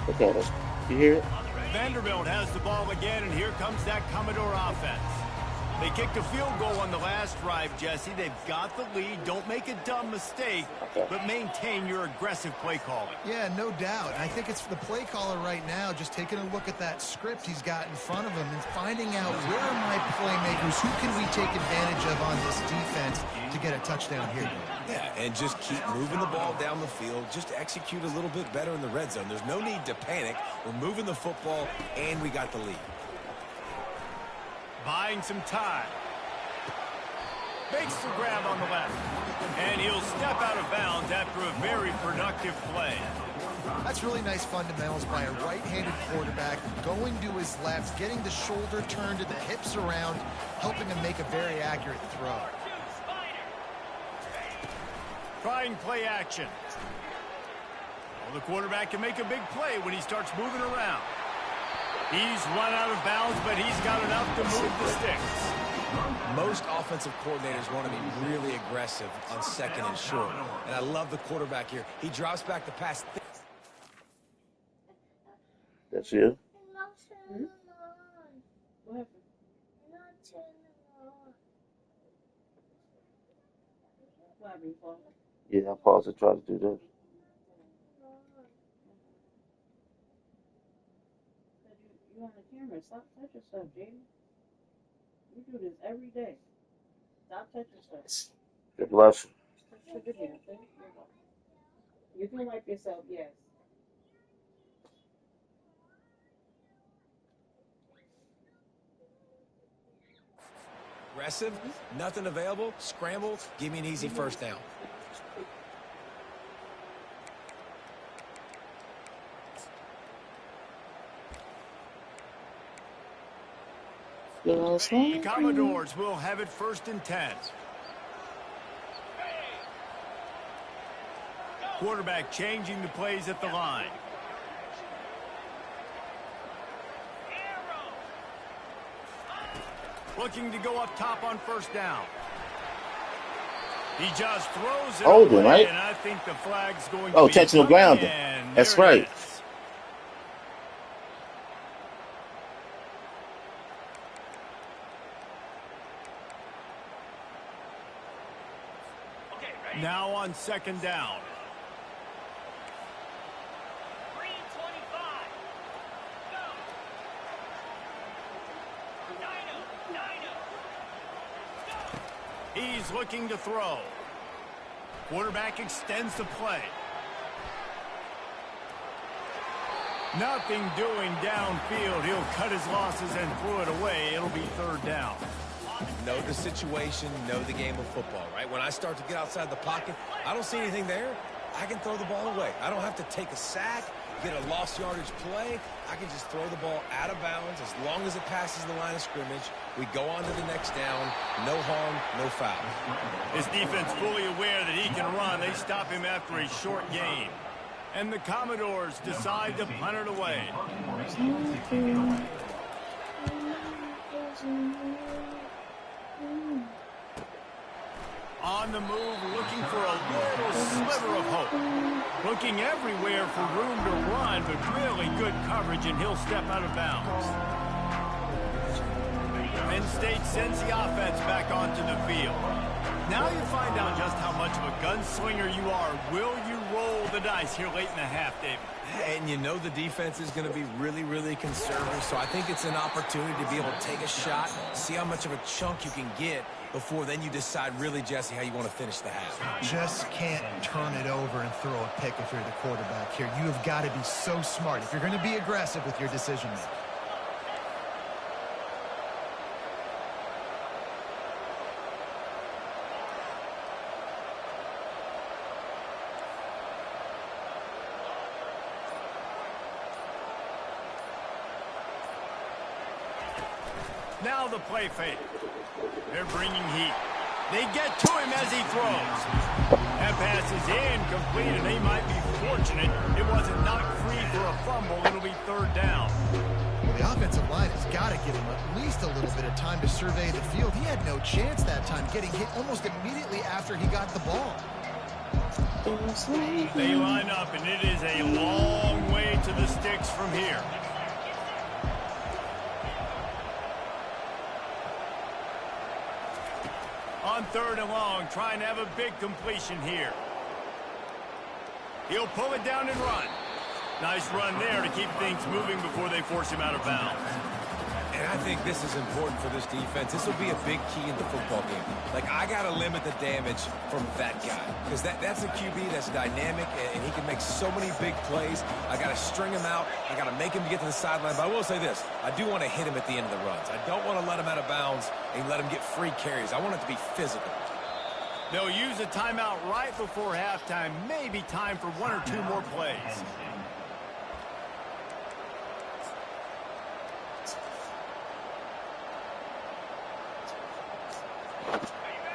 Look at it. You hear it? Vanderbilt has the ball again, and here comes that Commodore offense. They kicked a field goal on the last drive, Jesse. They've got the lead. Don't make a dumb mistake, but maintain your aggressive play calling. Yeah, no doubt. I think it's the play caller right now just taking a look at that script he's got in front of him and finding out where are my playmakers, who can we take advantage of on this defense to get a touchdown here. Yeah, and just keep moving the ball down the field. Just execute a little bit better in the red zone. There's no need to panic. We're moving the football, and we got the lead. Buying some time. Makes the grab on the left. And he'll step out of bounds after a very productive play. That's really nice fundamentals by a right-handed quarterback, going to his left, getting the shoulder turned and the hips around, helping him make a very accurate throw. Trying play action. Well, the quarterback can make a big play when he starts moving around. He's run out of bounds, but he's got enough to move the sticks. Most offensive coordinators want to be really aggressive on second and short. And I love the quarterback here. He drops back the pass. That's you. Hmm? What happened? What happened, Paul? Yeah, I paused to try to do this. You on the camera. Stop touching stuff, Jaden. You do this every day. Stop touching stuff. God bless you. Touch your hand, okay? You can wipe yourself, yes. Aggressive, nothing available, scramble, give me an easy first down. The Commodores will have it 1st and 10. Quarterback changing the plays at the line. Looking to go up top on 1st down. He just throws it Holding, away, right? and I think the flag's going Oh, to be intentional grounding. That's There it right. is. Now on 2nd down. He's looking to throw. Quarterback extends the play. Nothing doing downfield. He'll cut his losses and throw it away. It'll be 3rd down. Know the situation, know the game of football, right? When I start to get outside the pocket, I don't see anything there. I can throw the ball away. I don't have to take a sack, get a lost yardage play. I can just throw the ball out of bounds as long as it passes the line of scrimmage. We go on to the next down. No harm, no foul. His defense fully aware that he can run. They stop him after a short gain. And the Commodores decide to punt it away. On the move, looking for a little sliver of hope. Looking everywhere for room to run, but really good coverage, and he'll step out of bounds. Penn State sends the offense back onto the field. Now you find out just how much of a gunslinger you are. Will you roll the dice here late in the half, David? And you know the defense is going to be really, really conservative, so I think it's an opportunity to be able to take a shot, see how much of a chunk you can get before then you decide really, Jesse, how you want to finish the half. Just can't turn it over and throw a pick if you're the quarterback here. You have got to be so smart if you're going to be aggressive with your decision-making. Now the play fake. They're bringing heat. They get to him as he throws. That pass is incomplete, and they might be fortunate it wasn't knocked free for a fumble. It'll be 3rd down. Well, the offensive line has got to give him at least a little bit of time to survey the field. He had no chance that time, getting hit almost immediately after he got the ball. They line up, and it is a long way to the sticks from here. On 3rd and long, trying to have a big completion here. He'll pull it down and run. Nice run there to keep things moving before they force him out of bounds. And I think this is important for this defense. This will be a big key in the football game. Like, I got to limit the damage from that guy. Because that's a QB that's dynamic, and he can make so many big plays. I got to string him out. I got to make him get to the sideline. But I will say this. I do want to hit him at the end of the runs. I don't want to let him out of bounds and let him get free carries. I want it to be physical. They'll use a timeout right before halftime. Maybe time for 1 or 2 more plays.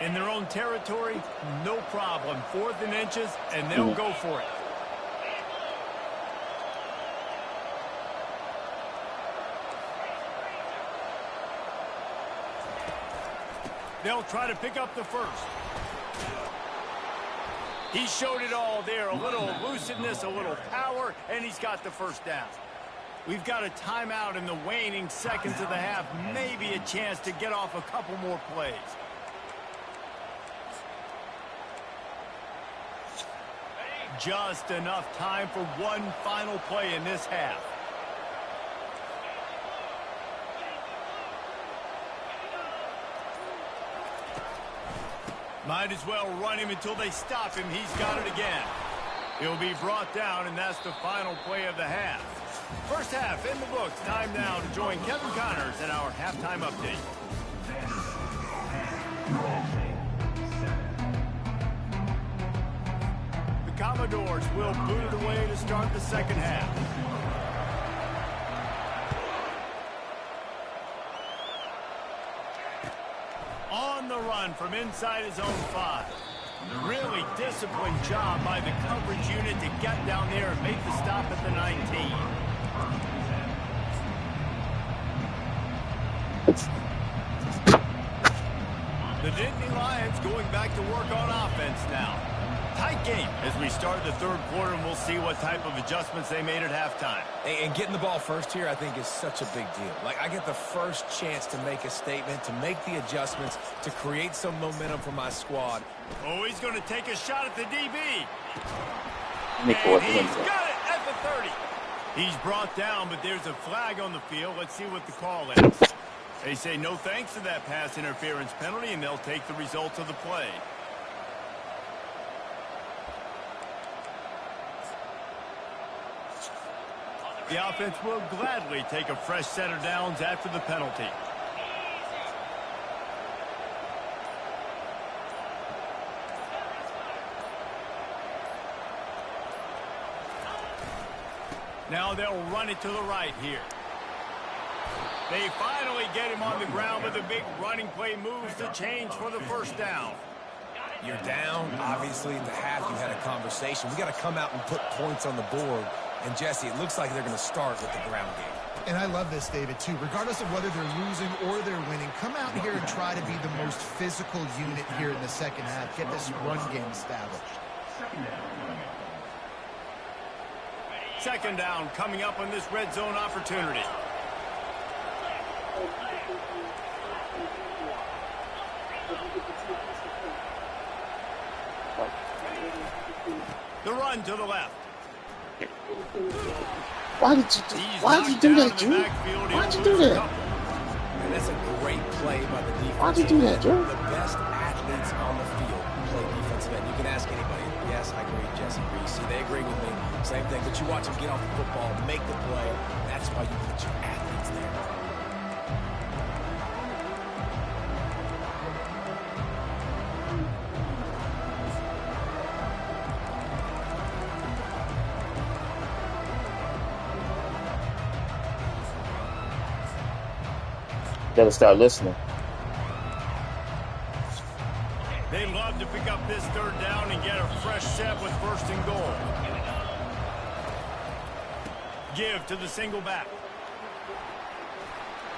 In their own territory, no problem. 4th and inches, and they'll go for it. They'll try to pick up the first. He showed it all there. A little elusiveness, a little power, and he's got the first down. We've got a timeout in the waning seconds of the half. Maybe a chance to get off a couple more plays. Just enough time for one final play in this half. Might as well run him until they stop him. He's got it again. He'll be brought down, and that's the final play of the half. First half in the books. Time now to join Kevin Connors in our halftime update. Commodores will boot it away to start the second half. On the run from inside his own 5. Really disciplined job by the coverage unit to get down there and make the stop at the 19. The Nittany Lions going back to work on offense now. Tight game as we start the 3rd quarter, and we'll see what type of adjustments they made at halftime. And getting the ball first here, I think, is such a big deal. Like, I get the first chance to make a statement, to make the adjustments, to create some momentum for my squad. Oh, he's going to take a shot at the DB. And he's got it at the 30. He's brought down, but there's a flag on the field. Let's see what the call is. They say no thanks to that pass interference penalty, and they'll take the results of the play. The offense will gladly take a fresh set of downs after the penalty. Now they'll run it to the right here. They finally get him on the ground with a big running play moves the change for the first down. You're down. Obviously, in the half, you had a conversation. We got to come out and put points on the board. And, Jesse, it looks like they're going to start with the ground game. And I love this, David, too. Regardless of whether they're losing or they're winning, come out here and try to be the most physical unit here in the second half. Get this run game established. Second down coming up on this red zone opportunity. The run to the left. Why did you do that, Drew? Why'd you do that? And that's a great play by the defense. Why'd you do that, Drew? The best athletes on the field play defensive end. You can ask anybody. Yes, I agree. Jesse agrees. See, they agree with me. Same thing. But you watch them get off the football, make the play. That's why you put your athletes there. Gotta start listening. They love to pick up this 3rd down and get a fresh set with 1st and goal. Give to the single back.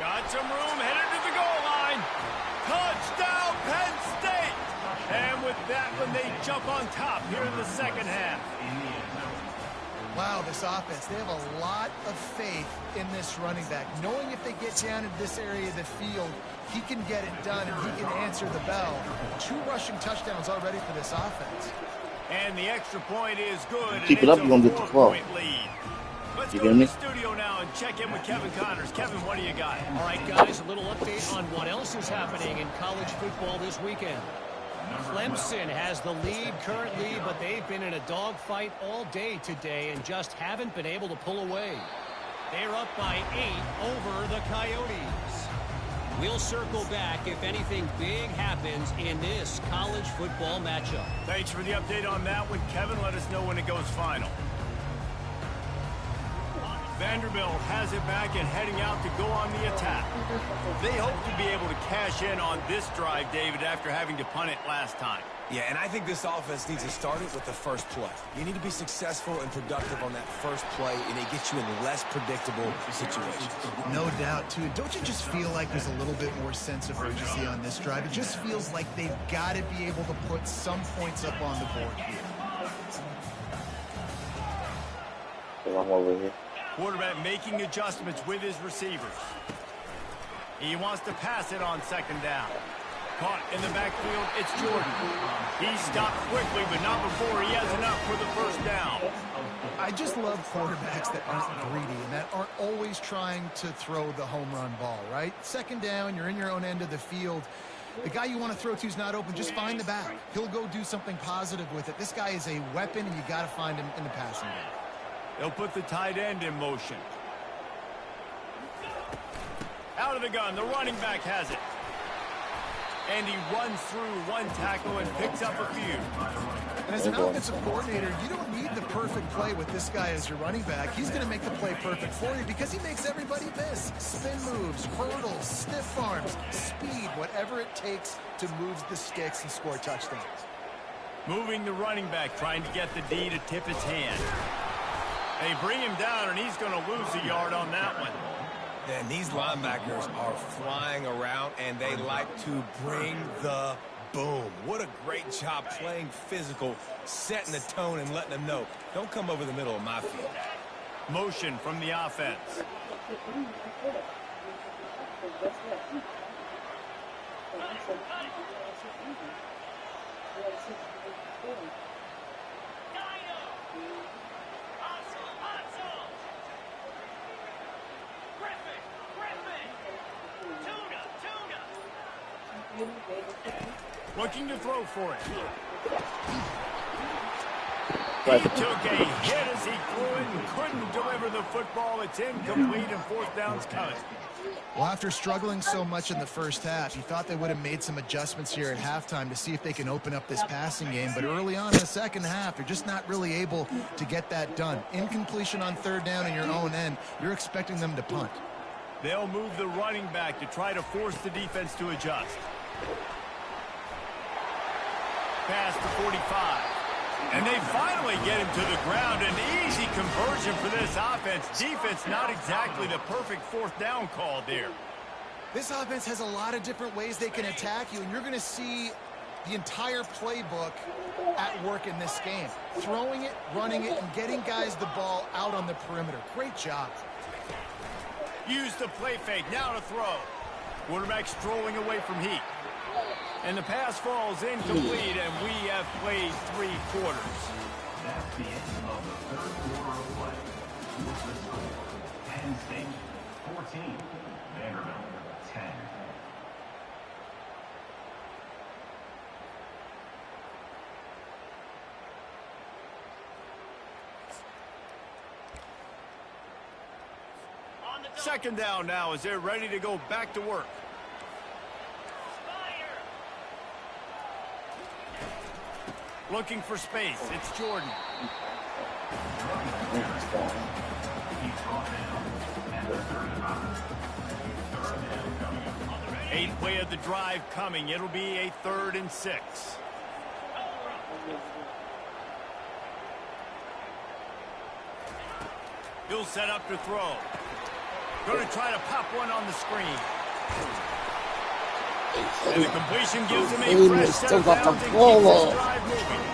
Got some room, headed to the goal line. Touchdown, Penn State! And with that when they jump on top here in the second half. Wow, this offense, they have a lot of faith in this running back. Knowing if they get down in this area of the field, he can get it done and he can answer the bell. 2 rushing touchdowns already for this offense. And the extra point is good. Keep it up, you're going to get the 4-point lead. Let's You go hear to me? the studio now and check in with Kevin Connors. Kevin, what do you got? All right, guys, a little update on what else is happening in college football this weekend. Clemson has the lead currently, but they've been in a dogfight all day today and just haven't been able to pull away. They're up by 8 over the Coyotes. We'll circle back if anything big happens in this college football matchup. Thanks for the update on that one, Kevin. Let us know when it goes final. Vanderbilt has it back and heading out to go on the attack. They hope to be able to cash in on this drive, David, after having to punt it last time. Yeah, and I think this offense needs to start it with the first play. You need to be successful and productive on that first play, and it gets you in less predictable situations. No doubt, too. Don't you just feel like there's a little bit more sense of urgency on this drive? It just feels like they've got to be able to put some points up on the board here. I'm over here. Quarterback making adjustments with his receivers. He wants to pass it on second down. Caught in the backfield, it's Jordan. He stopped quickly, but not before he has enough for the first down. I just love quarterbacks that aren't greedy and that aren't always trying to throw the home run ball, right? Second down, you're in your own end of the field. The guy you want to throw to is not open. Just find the back. He'll go do something positive with it. This guy is a weapon, and you got to find him in the passing game. They'll put the tight end in motion. Out of the gun, the running back has it. And he runs through one tackle and picks up a few. And as an offensive coordinator, you don't need the perfect play with this guy as your running back. He's going to make the play perfect for you because he makes everybody miss. Spin moves, hurdles, stiff arms, speed, whatever it takes to move the sticks and score touchdowns. Moving the running back, trying to get the D to tip his hand. They bring him down, and he's going to lose a yard on that one. And these linebackers are flying around, and they like to bring the boom. What a great job playing physical, setting the tone, and letting them know, don't come over the middle of my field. Motion from the offense. Looking to throw for it. He took a hit as he threw it and couldn't deliver the football. It's incomplete and fourth down's coming. Well, after struggling so much in the first half, you thought they would have made some adjustments here at halftime to see if they can open up this passing game. But early on in the second half, you're just not really able to get that done. Incompletion on third down in your own end, you're expecting them to punt. They'll move the running back to try to force the defense to adjust. Pass to 45. And they finally get him to the ground. An easy conversion for this offense. Defense not exactly the perfect fourth down call there. This offense has a lot of different ways they can attack you, and you're going to see the entire playbook at work in this game. Throwing it, running it, and getting guys the ball out on the perimeter. Great job. Use the play fake. Now to throw. Quarterback strolling away from heat. And the pass falls incomplete, and we have played 3 quarters. That's the end of the third quarter of play. What's the score? Penn State 14, Vanderbilt 10. Second down now as they're ready to go back to work. Looking for space. It's Jordan. Eighth play of the drive coming. It'll be a 3rd and 6. He'll set up to throw. Going to try to pop one on the screen. And the completion gives him a Hey, fresh they set still of got the downs and ball keeps his up. drive moving.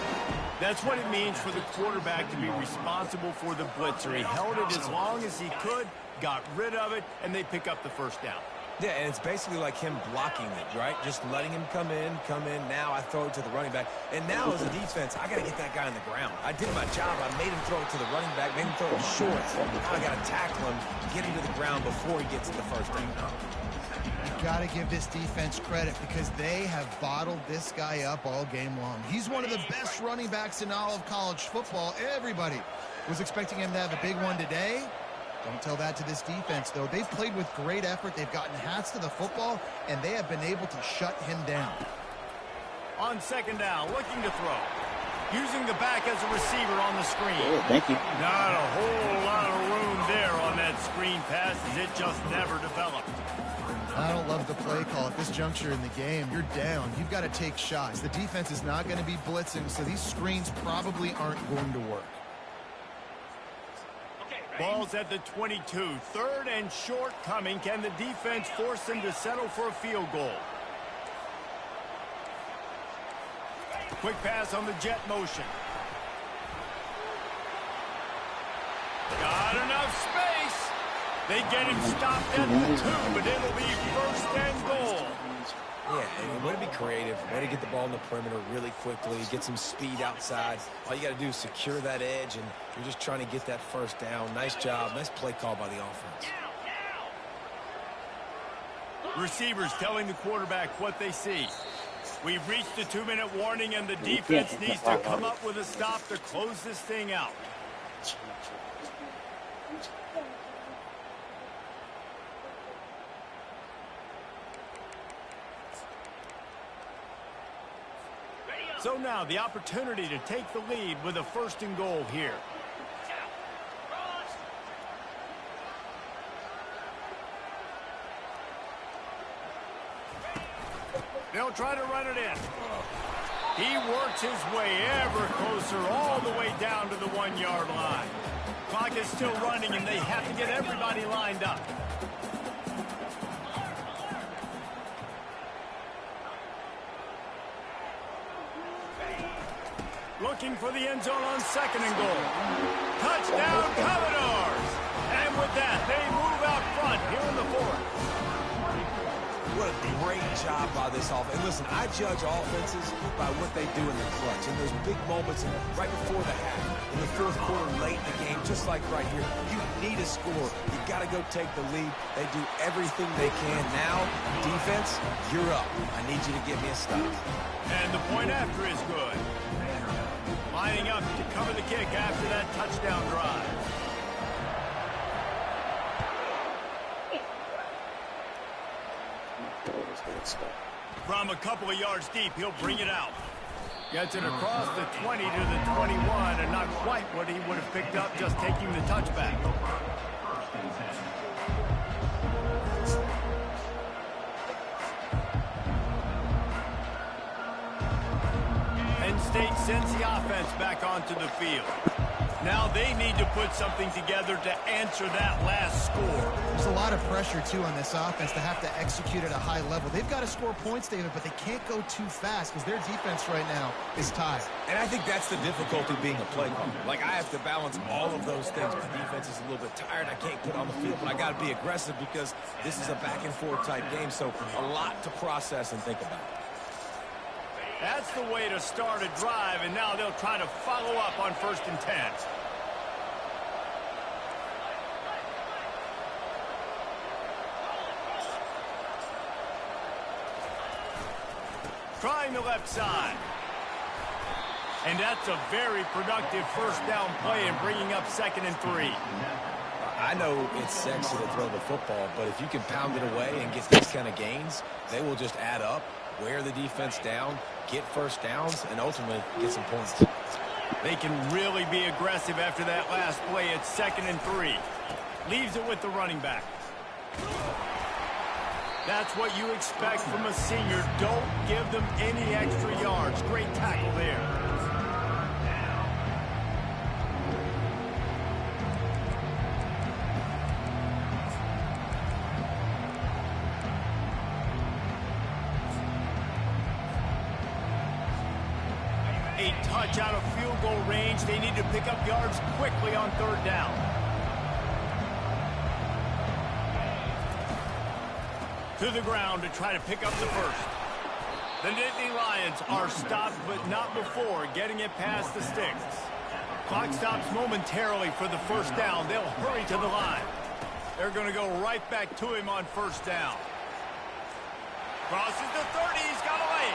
That's what it means for the quarterback to be responsible for the blitzer. He held it as long as he could, got rid of it, and they pick up the first down. Yeah, and it's basically like him blocking it, right? Just letting him come in. Now I throw it to the running back. And now as a defense, I got to get that guy on the ground. I did my job. I made him throw it to the running back, made him throw it short. Now I got to tackle him, get him to the ground before he gets to the first down. You got to give this defense credit because they have bottled this guy up all game long. He's one of the best running backs in all of college football. Everybody was expecting him to have a big one today. Don't tell that to this defense, though. They've played with great effort. They've gotten hats to the football, and they have been able to shut him down. On second down, looking to throw. Using the back as a receiver on the screen. Oh, thank you. Not a whole lot of room there on that screen pass as it just never developed. I don't love the play call at this juncture in the game. You're down. You've got to take shots. The defense is not going to be blitzing, so these screens probably aren't going to work. Ball's at the 22. Third and short coming. Can the defense force them to settle for a field goal? Quick pass on the jet motion. Got enough space. They get him stopped at the 2, but it'll be first and goal. Yeah, and way to be creative, way to get the ball in the perimeter really quickly, get some speed outside. All you got to do is secure that edge, and you're just trying to get that first down. Nice job. Nice play call by the offense. Receivers telling the quarterback what they see. We've reached the 2-minute warning, and the defense needs to come up with a stop to close this thing out. So now the opportunity to take the lead with a first and goal here. They'll try to run it in. He works his way ever closer all the way down to the 1-yard line. Clock is still running, and they have to get everybody lined up. Looking for the end zone on second and goal. Touchdown, Commodores! And with that, they move out front here in the fourth. What a great job by this offense. And listen, I judge offenses by what they do in the clutch. And those big moments right before the half, in the fourth quarter, late in the game, just like right here, you need a score. You got to go take the lead. They do everything they can. Now, defense, you're up. I need you to get me a stop. And the point after is good. Lining up to cover the kick after that touchdown drive. From a couple of yards deep, he'll bring it out. Gets it across the 20 to the 21, and not quite what he would have picked up just taking the touchback. Penn State sends the offense back onto the field. Now they need to put something together to answer that last score. There's a lot of pressure, too, on this offense to have to execute at a high level. They've got to score points, David, but they can't go too fast because their defense right now is tied. And I think that's the difficulty being a play caller. Like, I have to balance all of those things. My defense is a little bit tired. I can't put on the field, but I got to be aggressive because this is a back-and-forth type game, so a lot to process and think about. That's the way to start a drive, and now they'll try to follow up on 1st and 10. Trying the left side. And that's a very productive first down play and bringing up 2nd and 3. I know it's sexy to throw the football, but if you can pound it away and get these kind of gains, they will just add up, wear the defense down, get first downs, and ultimately get some points. They can really be aggressive after that last play at 2nd and 3. Leaves it with the running back. That's what you expect from a senior. Don't give them any extra yards. Great tackle there. much out of field goal range. They need to pick up yards quickly on third down. To the ground to try to pick up the first. The Nittany Lions are stopped, but not before getting it past the sticks. Clock stops momentarily for the first down. They'll hurry to the line. They're going to go right back to him on first down. Crosses the 30. He's got away.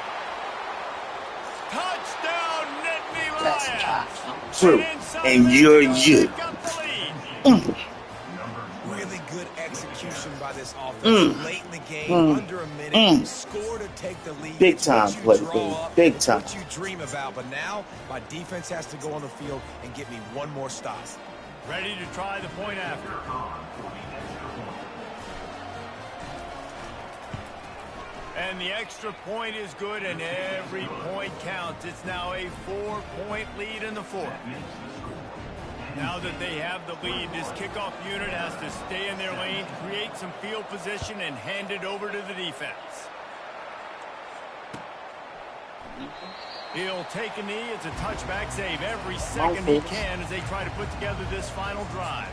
Touchdown, Nittany Lions. That's true. And you're you. Really good execution by this offense. Late in the game, under a minute, score to take the lead. Big time play, baby. Big time. What you dream about, but now my defense has to go on the field and get me one more stop. Ready to try the point after. And the extra point is good, and every point counts. It's now a 4-point lead in the fourth. Now that they have the lead, this kickoff unit has to stay in their lane, create some field position, and hand it over to the defense. He'll take a knee. It's a touchback save every second he can as they try to put together this final drive.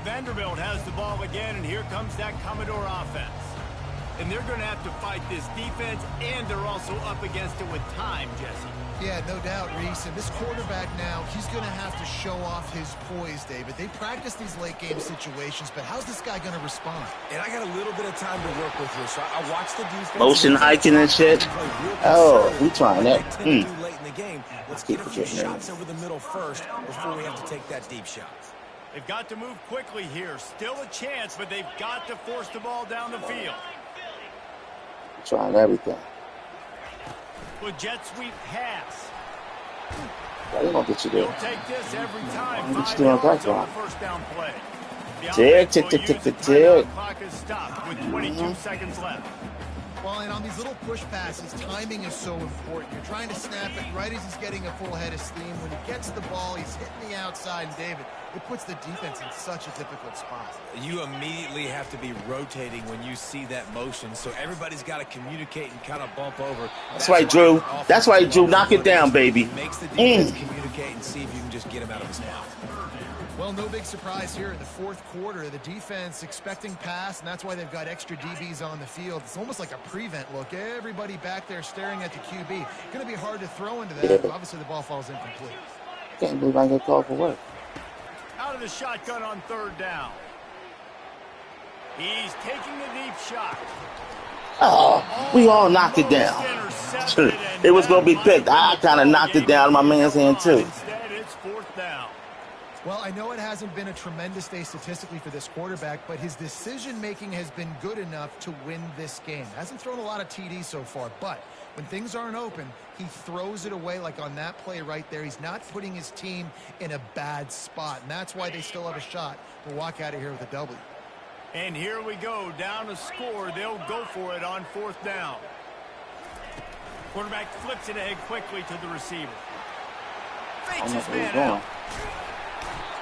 Vanderbilt has the ball again, and here comes that Commodore offense. And they're going to have to fight this defense, and they're also up against it with time, Jesse. Yeah, no doubt, Reese. And this quarterback now, he's going to have to show off his poise, David. They practice these late-game situations, but how's this guy going to respond? And I got a little bit of time to work with here, so I watched the defense. Motion hiking and shit. Oh, we trying that. Late in the game. Let's get a few shots over the middle first before we have to take that deep shot. They've got to move quickly here. Still a chance, but they've got to force the ball down the field. Trying everything. With jet sweep pass. They gonna get you there. He'll take this every time. I'm 5 still on yards that on one. the first down play. Tick, tick, tick, tick, tick, tick. Clock is stopped with 22 seconds left. Well, and on these little push passes, timing is so important. You're trying to snap it right as he's getting a full head of steam. When he gets the ball, he's hitting the outside. And David, it puts the defense in such a difficult spot. You immediately have to be rotating when you see that motion, so everybody's got to communicate and kind of bump over. That's right, Drew. That's right, Drew. Knock it down, baby. Makes the defense communicate and see if you can just get him out of his spot. Well, no big surprise here in the fourth quarter. The defense expecting pass, and that's why they've got extra DBs on the field. It's almost like a prevent look. Everybody back there staring at the QB. Going to be hard to throw into that, but obviously the ball falls incomplete. Can't believe I get called for work. Out of the shotgun on third down. He's taking a deep shot. Oh, we all knocked it down. It was going to be picked. I kind of knocked it down in my man's hand, too. Instead, it's fourth down. Well, I know it hasn't been a tremendous day statistically for this quarterback, but his decision-making has been good enough to win this game. Hasn't thrown a lot of TDs so far, but when things aren't open, he throws it away like on that play right there. He's not putting his team in a bad spot, and that's why they still have a shot to walk out of here with a W. And here we go, down a score. They'll go for it on fourth down. Quarterback flips it ahead quickly to the receiver. Fakes his man out.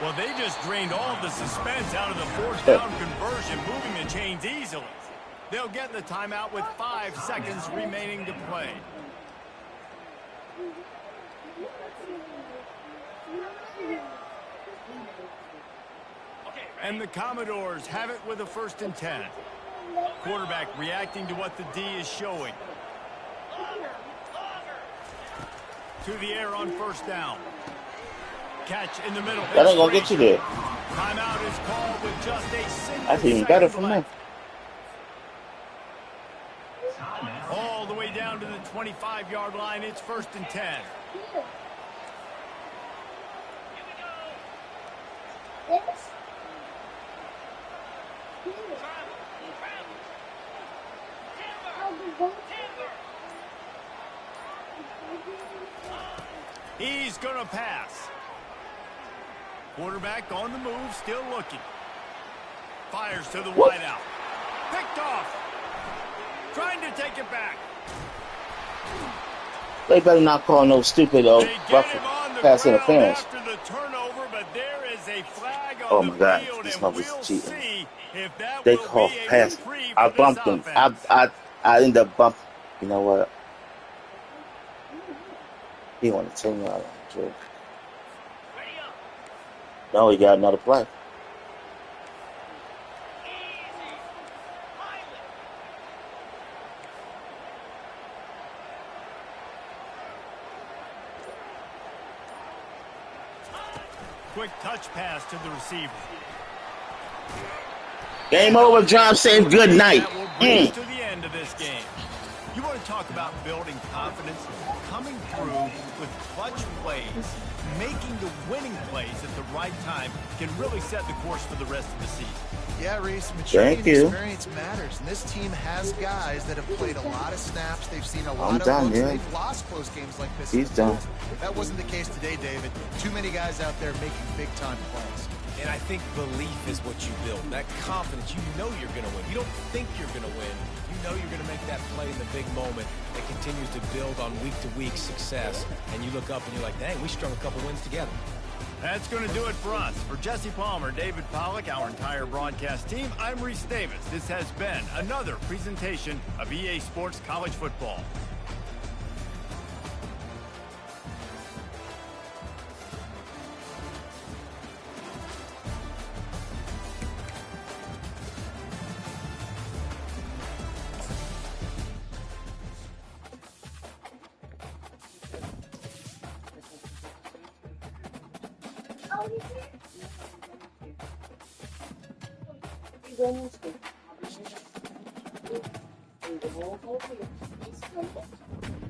Well, they just drained all the suspense out of the fourth down conversion, moving the chains easily. They'll get the timeout with 5 seconds remaining to play. And the Commodores have it with a 1st and 10. Quarterback reacting to what the D is showing. To the air on first down. Catch in the middle. That ain't gonna get you there. Timeout is called with just a single That's even better for me. All the way down to the 25-yard line. It's 1st and 10. He's going to pass. Quarterback on the move, still looking. Fires to the wideout. Picked off. Trying to take it back. They better not call no stupid rough pass interference. After the turnover, but there is a flag on Oh my God, field, this and motherfucker's we'll cheating. if that They will call be a pass. reprieve I for bumped this him. offense. I ended up You know what? He on the 10-yard line, too. No, he got another play. Quick touch pass to the receiver. Game over, John saying good night. That will bring us to the end of this game. You want to talk about building confidence? Coming through with clutch plays, making the winning plays at the right time can really set the course for the rest of the season. Yeah, Reese, maturity Thank and you. experience matters. And this team has guys that have played a lot of snaps. They've seen a lot I'm of done, looks. yeah. They've lost close games like this. He's done. That wasn't the case today, David. Too many guys out there making big-time plays. And I think belief is what you build. That confidence, you know you're going to win. You don't think you're going to win. You know you're going to make that play in the big moment that continues to build on week-to-week success. And you look up and you're like, dang, we strung a couple wins together. That's going to do it for us. For Jesse Palmer, David Pollack, our entire broadcast team, I'm Reese Davis. This has been another presentation of EA Sports College Football.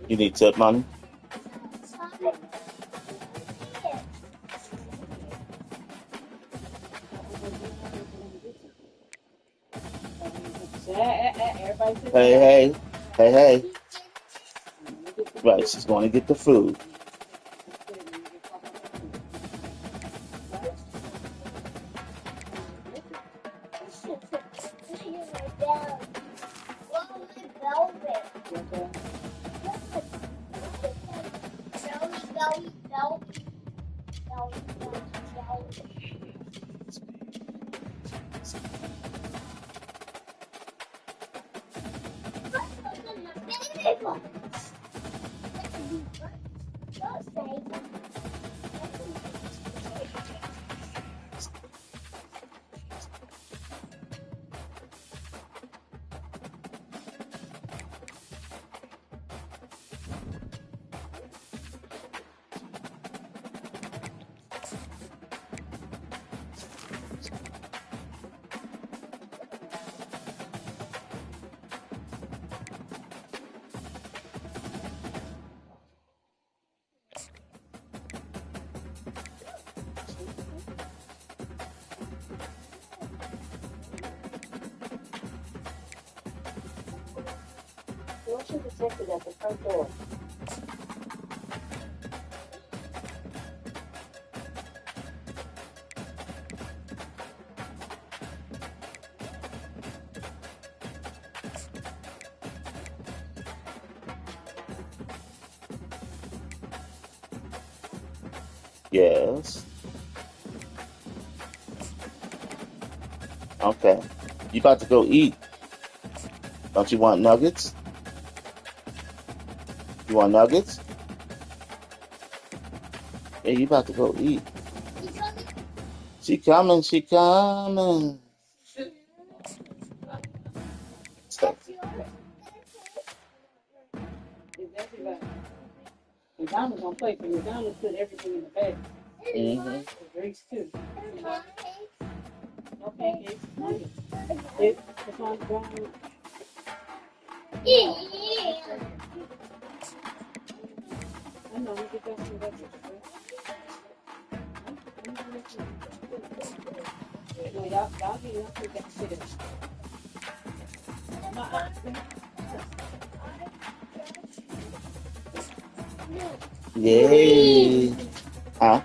You need tip money? Hey. Right, she's going to get the food. Protected at the front door. Yes. Okay. You about to go eat. Don't you want nuggets? You want nuggets? Yeah, you about to go eat. She coming. Stop. Exactly right. And Donna's gonna play for you. Donna put everything in the bag. Mm-hmm. Drinks too. No pancakes. It's on the ground. I know, we could go some veggies, right? No, y'all get y'all put that shit in. Yay. Huh?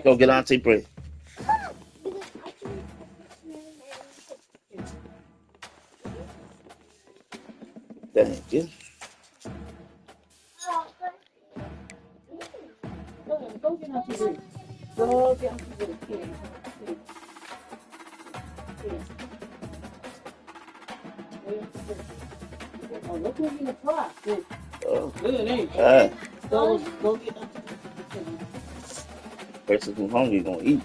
Go get Auntie Bree. Thank you. Go get Auntie Bree. Go get Auntie Bree. Oh, look who's in the clock. Good, Oh, ain't you? hey, Go get up. person who's hungry gonna eat.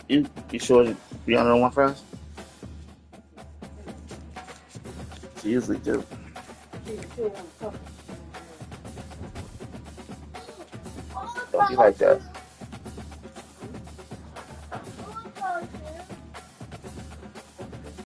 You sure Brianna don't want fries? She usually do. Don't be like that.